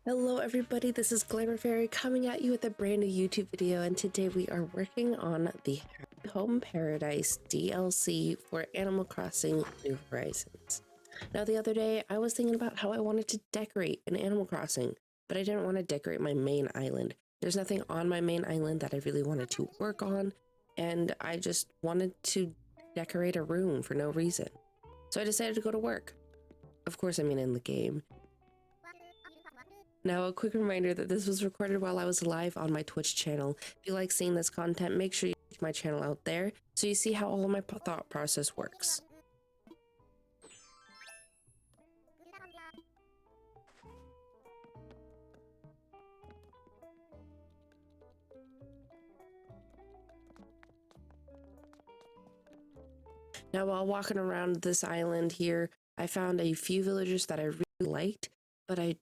Hello everybody, this is Glamour Fairy coming at you with a brand new YouTube video, and today we are working on the Home Paradise DLC for Animal Crossing New Horizons. Now the other day I was thinking about how I wanted to decorate an Animal Crossing, but I didn't want to decorate my main island. There's nothing on my main island that I really wanted to work on, and I just wanted to decorate a room for no reason. So I decided to go to work. Of course, I mean in the game. Now, a quick reminder that this was recorded while I was live on my Twitch channel. If you like seeing this content, make sure you check my channel out there so you see how all my thought process works. Now, while walking around this island here, I found a few villagers that I really liked, but I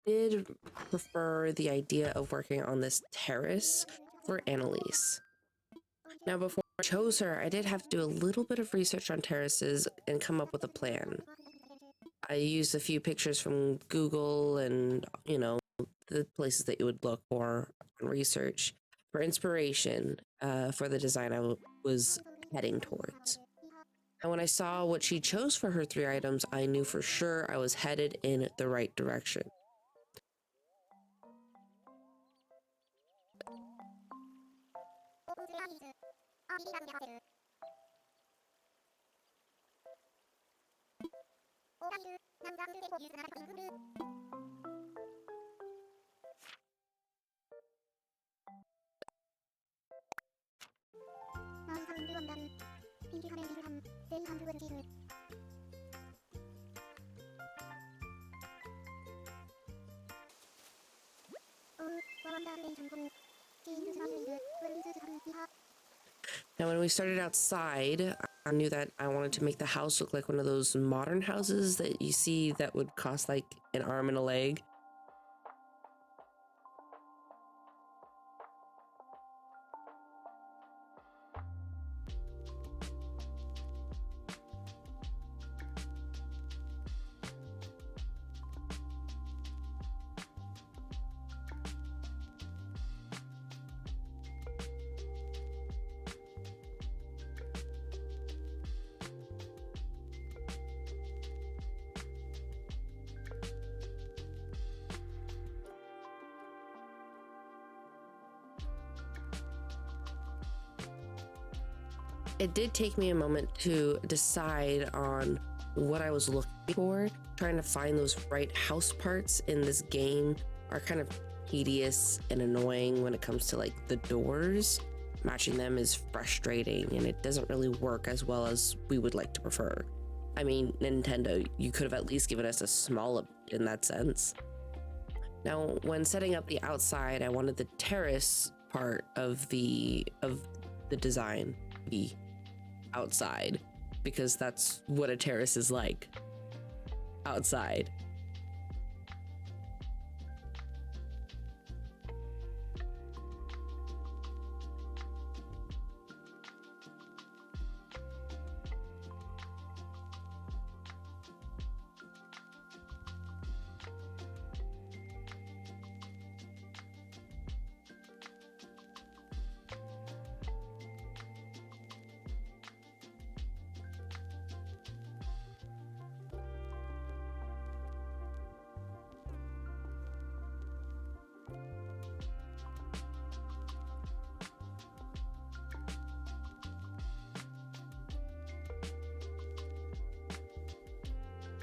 did prefer the idea of working on this terrace for Annalise. Now, before I chose her, I did have to do a little bit of research on terraces and come up with a plan. I used a few pictures from Google and, the places that you would look for on research for inspiration for the design I was heading towards. And when I saw what she chose for her 3 items, I knew for sure I was headed in the right direction. Now, when we started outside, I knew that I wanted to make the house look like one of those modern houses that you see that would cost like an arm and a leg. It did take me a moment to decide on what I was looking for. Trying to find those right house parts in this game are kind of tedious and annoying when it comes to like the doors. Matching them is frustrating and it doesn't really work as well as we would like to prefer. I mean, Nintendo, you could have at least given us a small update in that sense. Now, when setting up the outside, I wanted the terrace part of the design to be outside, because that's what a terrace is like, outside.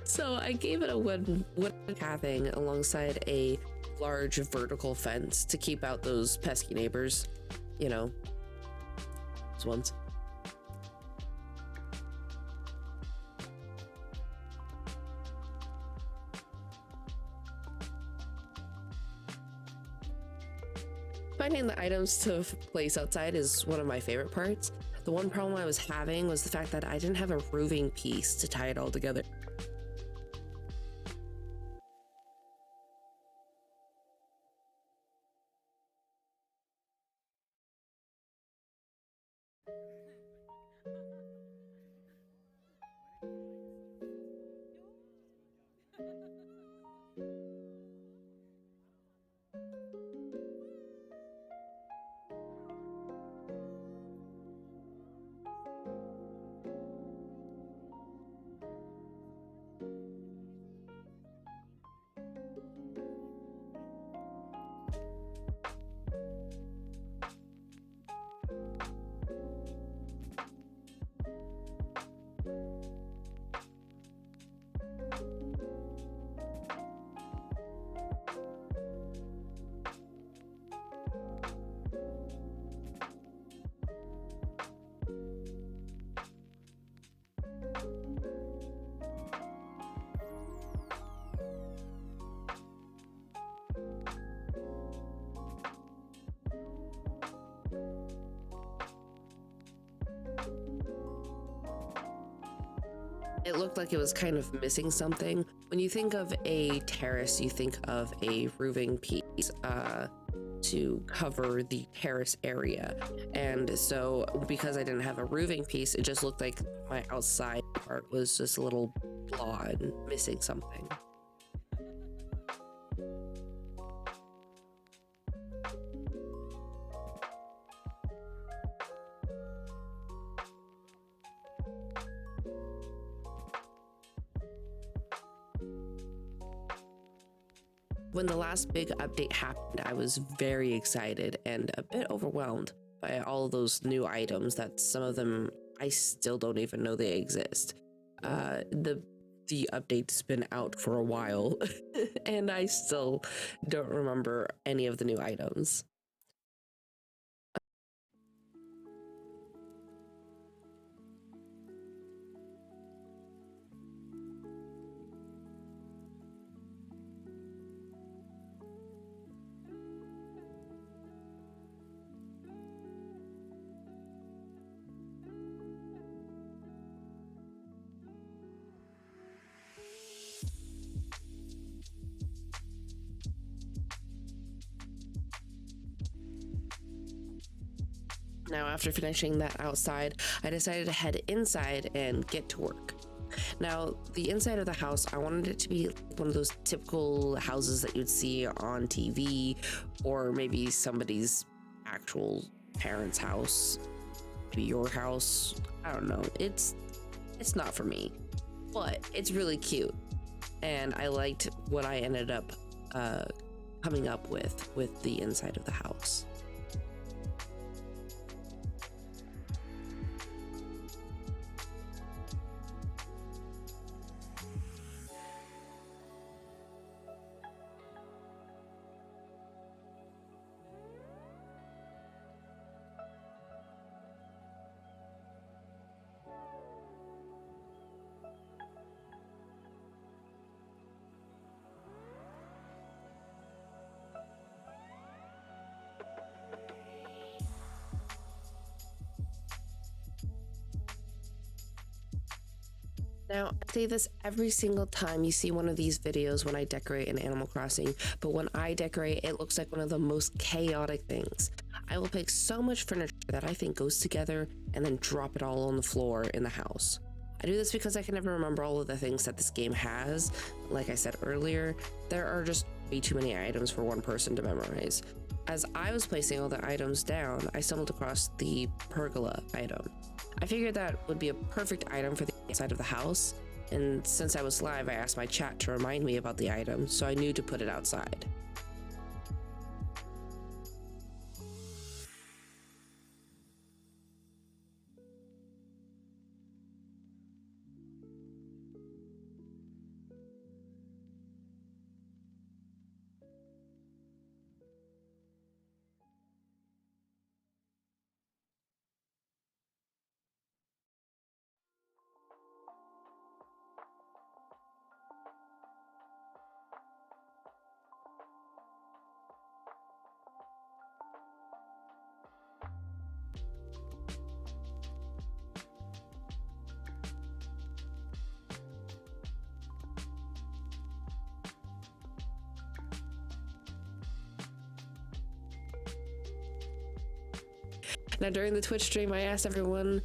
So I gave it a wood pathing alongside a large vertical fence to keep out those pesky neighbors, those ones. Finding the items to place outside is one of my favorite parts. The one problem I was having was the fact that I didn't have a roofing piece to tie it all together. It looked like it was kind of missing something. When you think of a terrace, you think of a roofing piece to cover the terrace area. And so because I didn't have a roofing piece, it just looked like my outside part was just a little flaw and missing something. When the last big update happened, I was very excited and a bit overwhelmed by all those new items that some of them I still don't even know they exist. The update's been out for a while and I still don't remember any of the new items. Now, after finishing that outside, I decided to head inside and get to work. Now, the inside of the house, I wanted it to be one of those typical houses that you'd see on TV, or maybe somebody's actual parents' house, maybe your house. I don't know. It's not for me, but it's really cute, and I liked what I ended up coming up with the inside of the house. Now, I say this every single time you see one of these videos when I decorate in Animal Crossing, but when I decorate, it looks like one of the most chaotic things. I will pick so much furniture that I think goes together and then drop it all on the floor in the house. I do this because I can never remember all of the things that this game has. Like I said earlier, there are just way too many items for one person to memorize. As I was placing all the items down, I stumbled across the pergola item. I figured that would be a perfect item for the inside of the house, and since I was live, I asked my chat to remind me about the item, so I knew to put it outside. Now, during the Twitch stream, I asked everyone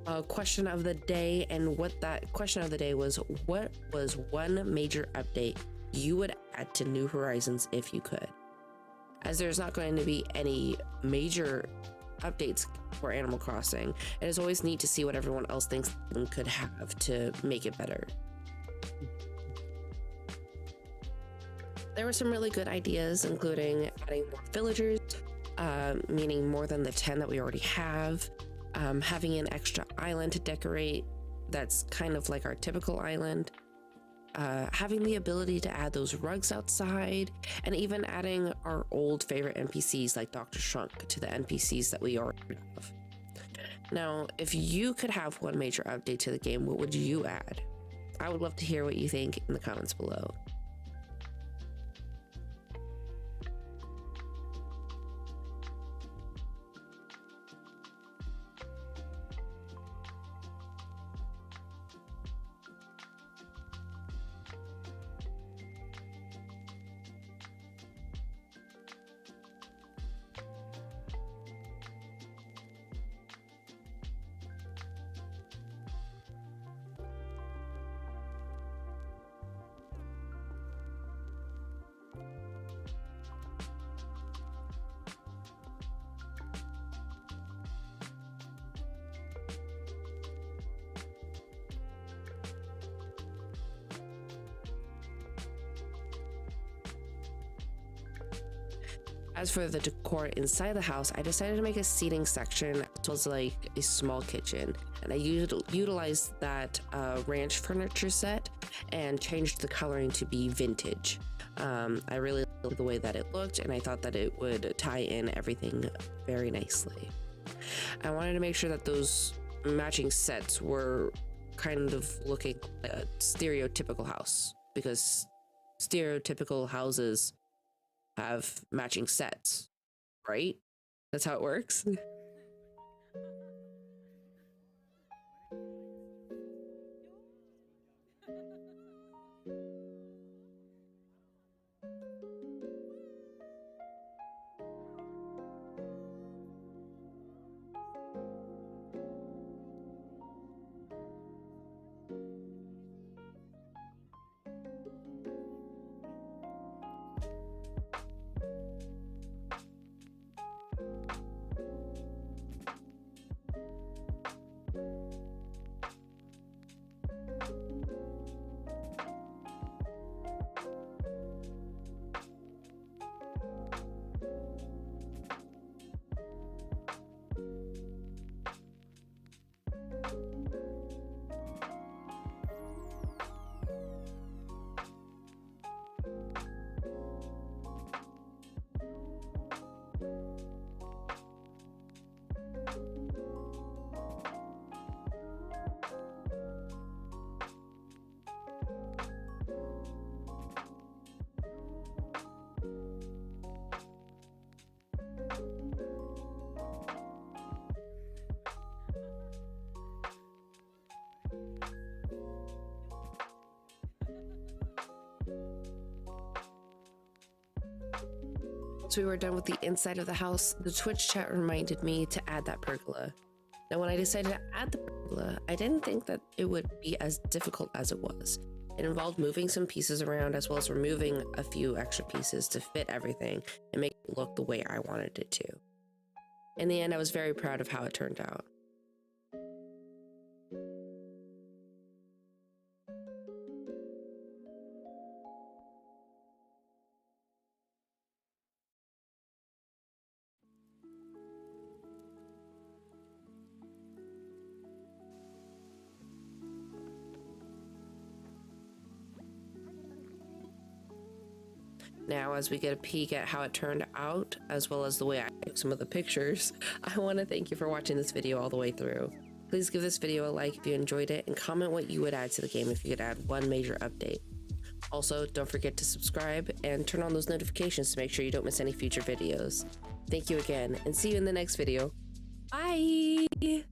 a question of the day, and what that question of the day was: what was one major update you would add to New Horizons if you could? As there's not going to be any major updates for Animal Crossing, it is always neat to see what everyone else thinks they could have to make it better. There were some really good ideas, including adding more villagers, meaning more than the 10 that we already have, having an extra island to decorate that's kind of like our typical island, having the ability to add those rugs outside, and even adding our old favorite NPCs like Dr. Shrunk to the NPCs that we already have. Now, if you could have one major update to the game, what would you add? I would love to hear what you think in the comments below. As for the decor inside the house, I decided to make a seating section as well as like a small kitchen, and I utilized that ranch furniture set and changed the coloring to be vintage. I really liked the way that it looked, and I thought that it would tie in everything very nicely. I wanted to make sure that those matching sets were kind of looking like a stereotypical house, because stereotypical houses have matching sets, right? That's how it works. Once we were done with the inside of the house, the Twitch chat reminded me to add that pergola. Now, when I decided to add the pergola, I didn't think that it would be as difficult as it was. It involved moving some pieces around as well as removing a few extra pieces to fit everything and make it look the way I wanted it to. In the end, I was very proud of how it turned out. Now, as we get a peek at how it turned out, as well as the way I took some of the pictures, I want to thank you for watching this video all the way through. Please give this video a like if you enjoyed it, and comment what you would add to the game if you could add one major update. Also, don't forget to subscribe and turn on those notifications to make sure you don't miss any future videos. Thank you again, and see you in the next video. Bye!